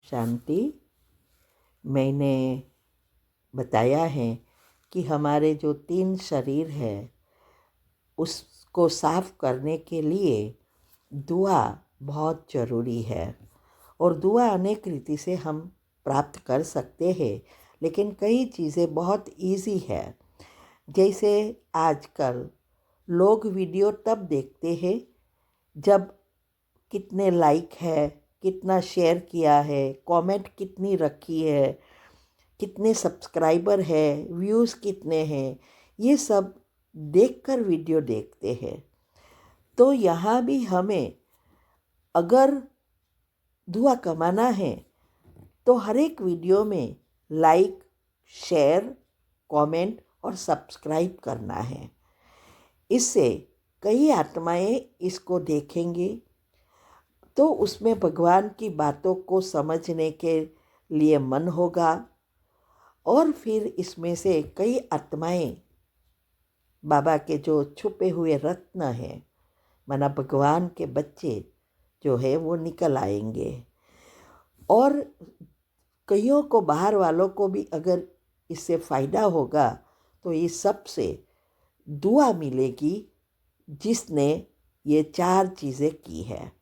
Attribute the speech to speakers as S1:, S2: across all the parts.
S1: शांति। मैंने बताया है कि हमारे जो 3 शरीर है उसको साफ करने के लिए दुआ बहुत ज़रूरी है। और दुआ अनेक रीति से हम प्राप्त कर सकते हैं, लेकिन कई चीज़ें बहुत इजी है। जैसे आजकल लोग वीडियो तब देखते हैं जब कितने लाइक है, कितना शेयर किया है, कमेंट कितनी रखी है, कितने सब्सक्राइबर है, व्यूज़ कितने हैं, ये सब देखकर वीडियो देखते हैं। तो यहाँ भी हमें अगर दुआ कमाना है तो हर एक वीडियो में लाइक, शेयर, कमेंट और सब्सक्राइब करना है। इससे कई आत्माएं इसको देखेंगे तो उसमें भगवान की बातों को समझने के लिए मन होगा और फिर इसमें से कई आत्माएं बाबा के जो छुपे हुए रत्न हैं, माना भगवान के बच्चे जो है वो निकल आएंगे। और कईयों को, बाहर वालों को भी अगर इससे फ़ायदा होगा तो इस सब से दुआ मिलेगी जिसने ये 4 चीज़ें की है।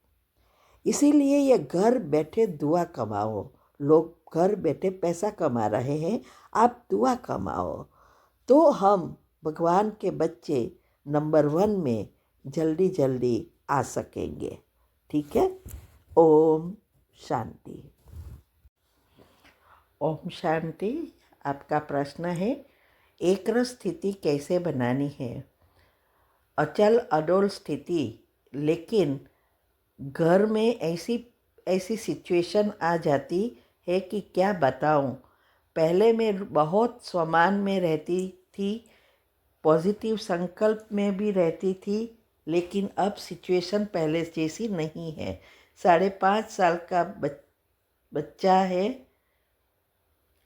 S1: इसीलिए ये घर बैठे दुआ कमाओ। लोग घर बैठे पैसा कमा रहे हैं, आप दुआ कमाओ तो हम भगवान के बच्चे नंबर 1 में जल्दी जल्दी आ सकेंगे। ठीक है। ओम शांति। ओम शांति। आपका प्रश्न है, एकरस स्थिति कैसे बनानी है? अचल अडोल स्थिति, लेकिन घर में ऐसी सिचुएशन आ जाती है कि क्या बताऊं। पहले मैं बहुत स्वमान में रहती थी, पॉजिटिव संकल्प में भी रहती थी, लेकिन अब सिचुएशन पहले जैसी नहीं है। 5.5 साल का बच्चा है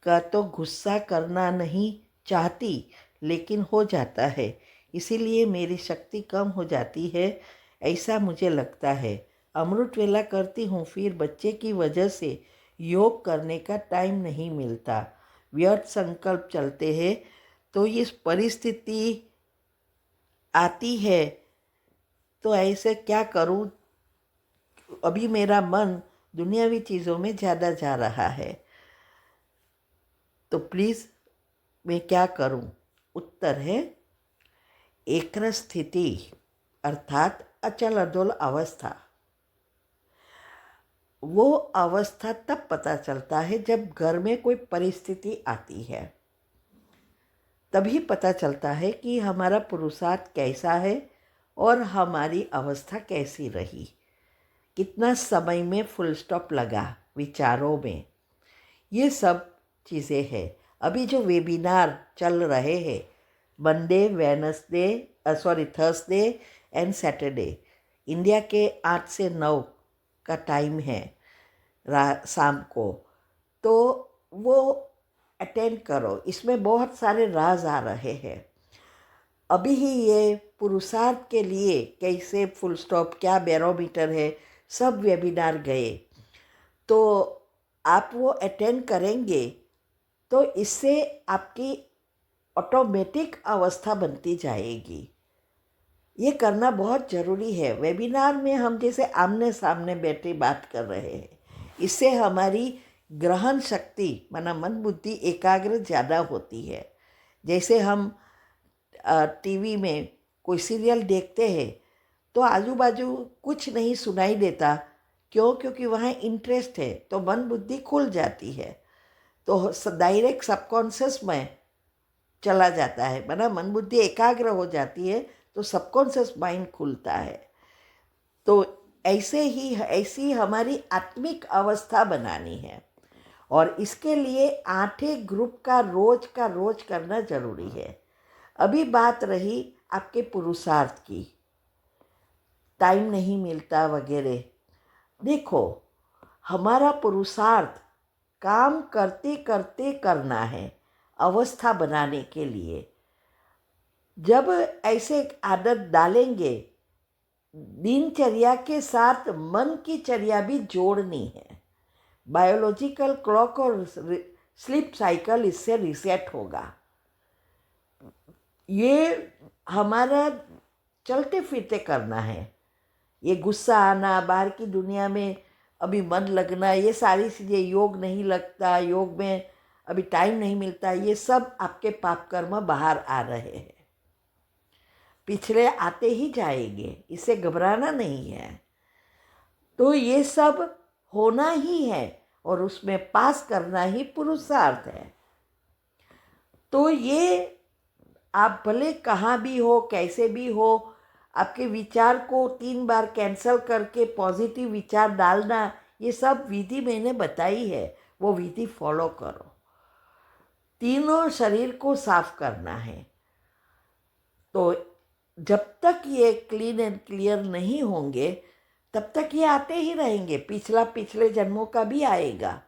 S1: का तो गुस्सा करना नहीं चाहती, लेकिन हो जाता है। इसीलिए मेरी शक्ति कम हो जाती है, ऐसा मुझे लगता है। अमृत वेला करती हूँ, फिर बच्चे की वजह से योग करने का टाइम नहीं मिलता। व्यर्थ संकल्प चलते हैं तो ये परिस्थिति आती है, तो ऐसे क्या करूँ? अभी मेरा मन दुनियावी चीज़ों में ज़्यादा जा रहा है, तो प्लीज़ मैं क्या करूं? उत्तर है, एकरस स्थिति अर्थात अचल अडोल अवस्था। वो अवस्था तब पता चलता है जब घर में कोई परिस्थिति आती है, तभी पता चलता है कि हमारा पुरुषार्थ कैसा है और हमारी अवस्था कैसी रही। कितना समय में फुल स्टॉप लगा विचारों में, ये सब चीज़ें हैं। अभी जो वेबिनार चल रहे हैं, थर्सडे एंड सैटरडे, इंडिया के 8 से 9 का टाइम है शाम को, तो वो अटेंड करो। इसमें बहुत सारे राज आ रहे हैं। अभी ही ये पुरुषार्थ के लिए कैसे फुल स्टॉप, क्या बैरोमीटर है, सब वेबिनार गए, तो आप वो अटेंड करेंगे तो इससे आपकी ऑटोमेटिक अवस्था बनती जाएगी। ये करना बहुत ज़रूरी है। वेबिनार में हम जैसे आमने सामने बैठे बात कर रहे हैं, इससे हमारी ग्रहण शक्ति माना मन बुद्धि एकाग्र ज़्यादा होती है। जैसे हम टीवी में कोई सीरियल देखते हैं तो आजू बाजू कुछ नहीं सुनाई देता, क्यों? क्योंकि वहाँ इंटरेस्ट है, तो मन बुद्धि खुल जाती है, तो डायरेक्ट सबकॉन्शियस में चला जाता है, माना मन बुद्धि एकाग्र हो जाती है, तो सबकॉन्शियस माइंड खुलता है। तो ऐसी हमारी आत्मिक अवस्था बनानी है, और इसके लिए 8 ग्रुप का रोज करना जरूरी है। अभी बात रही आपके पुरुषार्थ की, टाइम नहीं मिलता वगैरह। देखो, हमारा पुरुषार्थ काम करते करते करना है अवस्था बनाने के लिए। जब ऐसे आदत डालेंगे, दिनचर्या के साथ मन की चर्या भी जोड़नी है। बायोलॉजिकल क्लॉक और स्लीप साइकिल इससे रिसेट होगा। ये हमारा चलते फिरते करना है। ये गुस्सा आना, बाहर की दुनिया में अभी मन लगना, ये सारी चीज़ें, योग नहीं लगता, योग में अभी टाइम नहीं मिलता, ये सब आपके पाप कर्म बाहर आ रहे हैं। पिछले आते ही जाएंगे, इससे घबराना नहीं है। तो ये सब होना ही है और उसमें पास करना ही पुरुषार्थ है। तो ये आप भले कहाँ भी हो, कैसे भी हो, आपके विचार को 3 बार कैंसल करके पॉजिटिव विचार डालना, ये सब विधि मैंने बताई है, वो विधि फॉलो करो। तीनों शरीर को साफ करना है। तो जब तक ये क्लीन एंड क्लियर नहीं होंगे तब तक ये आते ही रहेंगे, पिछले जन्मों का भी आएगा।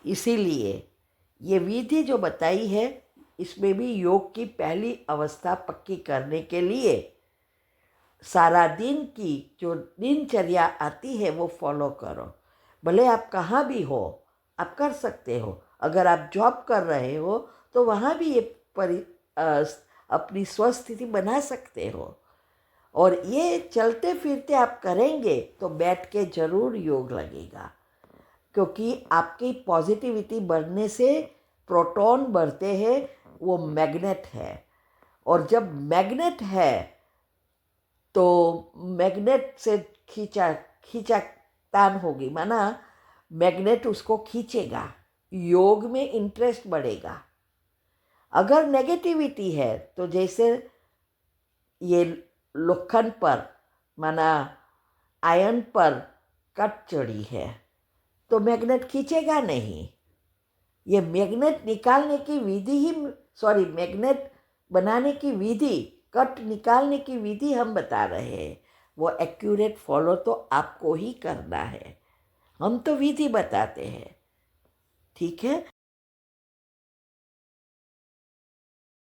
S1: इसीलिए ये विधि जो बताई है, इसमें भी योग की पहली अवस्था पक्की करने के लिए सारा दिन की जो दिनचर्या आती है वो फॉलो करो। भले आप कहाँ भी हो, आप कर सकते हो। अगर आप जॉब कर रहे हो तो वहाँ भी ये अपनी स्वस्थिति बना सकते हो। और ये चलते फिरते आप करेंगे तो बैठ के जरूर योग लगेगा, क्योंकि आपकी पॉजिटिविटी बढ़ने से प्रोटॉन बढ़ते हैं, वो मैग्नेट है। और जब मैग्नेट है तो मैग्नेट से खींचातान होगी, माना मैग्नेट उसको खींचेगा, योग में इंटरेस्ट बढ़ेगा। अगर नेगेटिविटी है तो जैसे ये लोखंड पर, माना आयरन पर कट चढ़ी है तो मैग्नेट खींचेगा नहीं। ये मैग्नेट निकालने की विधि ही, मैग्नेट बनाने की विधि, कट निकालने की विधि हम बता रहे हैं। वो एक्यूरेट फॉलो तो आपको ही करना है, हम तो विधि बताते हैं। ठीक है,